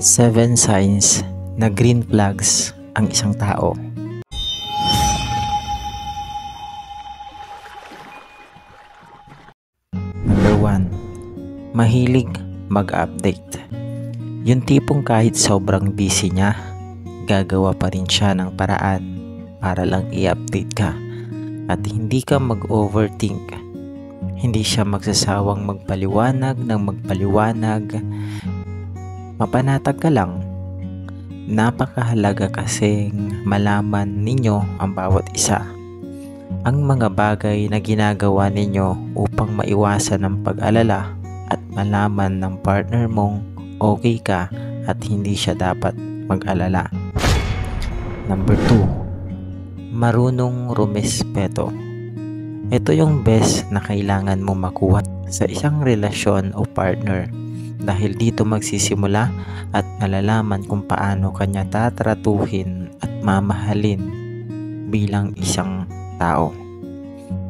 7 signs na green flags ang isang tao. Number 1. Mahilig mag-update. Yung tipong kahit sobrang busy niya, gagawa pa rin siya ng paraan para lang i-update ka. At hindi ka mag-overthink. Hindi siya magsasawang magpaliwanag ng magpaliwanag. Mapanatag ka lang. Napakahalaga kasing malaman ninyo ang bawat isa. Ang mga bagay na ginagawa ninyo upang maiwasan ang pag-alala at malaman ng partner mong okay ka at hindi siya dapat mag-alala. Number 2. Marunong rumespeto. Ito yung best na kailangan mo makuha sa isang relasyon o partner. Dahil dito magsisimula at malalaman kung paano kanya tatratuhin at mamahalin bilang isang tao.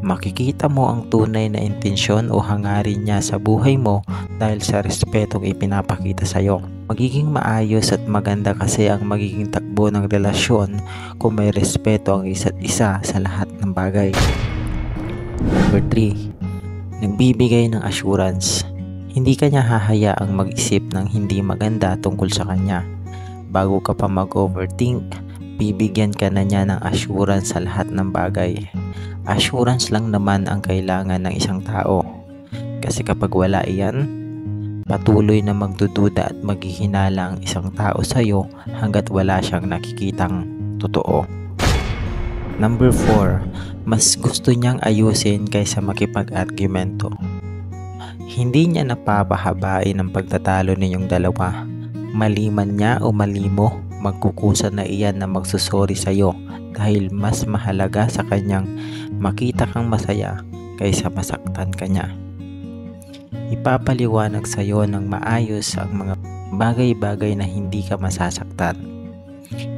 Makikita mo ang tunay na intensyon o hangarin niya sa buhay mo dahil sa respetong ipinapakita sa iyo. Magiging maayos at maganda kasi ang magiging takbo ng relasyon kung may respeto ang isa't isa sa lahat ng bagay. Number 3. Nagbibigay ng assurance. Hindi ka niya hahayaang mag-isip ng hindi maganda tungkol sa kanya. Bago ka pa mag-overthink, bibigyan ka na niya ng assurance sa lahat ng bagay. Assurance lang naman ang kailangan ng isang tao. Kasi kapag wala iyan, patuloy na magdududa at maghihinala ang isang tao sa iyo hanggat wala siyang nakikitang totoo. Number 4. Mas gusto niyang ayusin kaysa makipag-argumento. Hindi niya napapahabain ang pagtatalo ninyong dalawa. Mali man niya o mali mo, magkukusa na iyan na magsusori sa iyo dahil mas mahalaga sa kanyang makita kang masaya kaysa masaktan ka niya. Ipapaliwanag sa iyo ng maayos ang mga bagay-bagay na hindi ka masasaktan.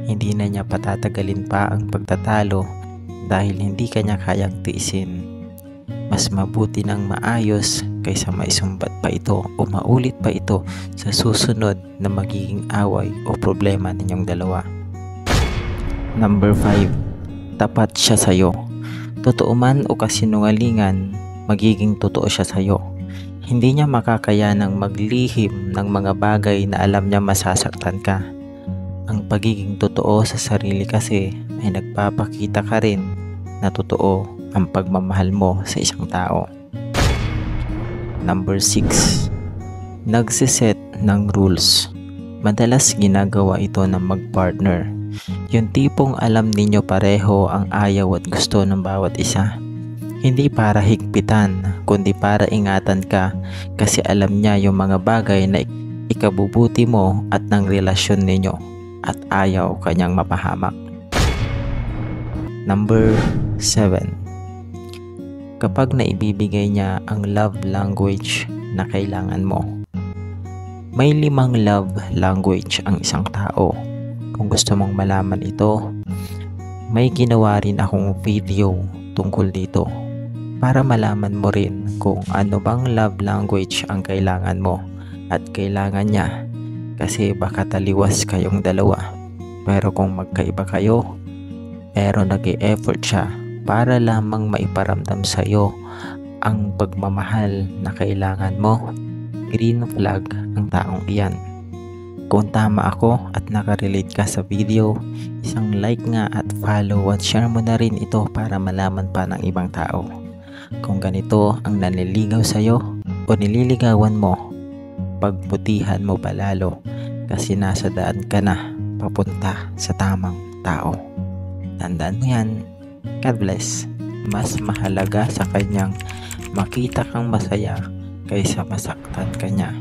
Hindi na niya patatagalin pa ang pagtatalo dahil hindi ka niya kayang tiisin. Mas mabuti ng maayos kaysa maisumbat pa ito o maulit pa ito sa susunod na magiging away o problema ninyong dalawa. Number 5. Tapat siya sa iyo. Totoo man o kasinungalingan, magiging totoo siya sa iyo. Hindi niya makakayanang maglihim ng mga bagay na alam niya masasaktan ka. Ang pagiging totoo sa sarili kasi ay nagpapakita ka rin na totoo ang pagmamahal mo sa isang tao. Number 6. Nagsiset ng rules. Madalas ginagawa ito ng mag-partner. Yung tipong alam ninyo pareho ang ayaw at gusto ng bawat isa. Hindi para higpitan, kundi para ingatan ka kasi alam niya yung mga bagay na ikabubuti mo at ng relasyon ninyo at ayaw kanyang mapahamak. Number 7. Kapag naibibigay niya ang love language na kailangan mo. May 5 love language ang isang tao. Kung gusto mong malaman ito, may ginawa rin akong video tungkol dito para malaman mo rin kung ano bang love language ang kailangan mo at kailangan niya kasi baka taliwas kayong dalawa. Pero kung magkaiba kayo, pero nag-e-effort siya para lamang maiparamdam sa iyo ang pagmamahal na kailangan mo, green flag ang taong iyan. Kung tama ako at nakarelate ka sa video, isang like nga at follow at share mo na rin ito para malaman pa ng ibang tao. Kung ganito ang nanliligaw sa iyo o nililigawan mo, pagbutihan mo palalo kasi nasa daan ka na papunta sa tamang tao. Tandaan mo yan. God bless. Mas mahalaga sa kanyang makita kang masaya kaysa masaktan ka niya.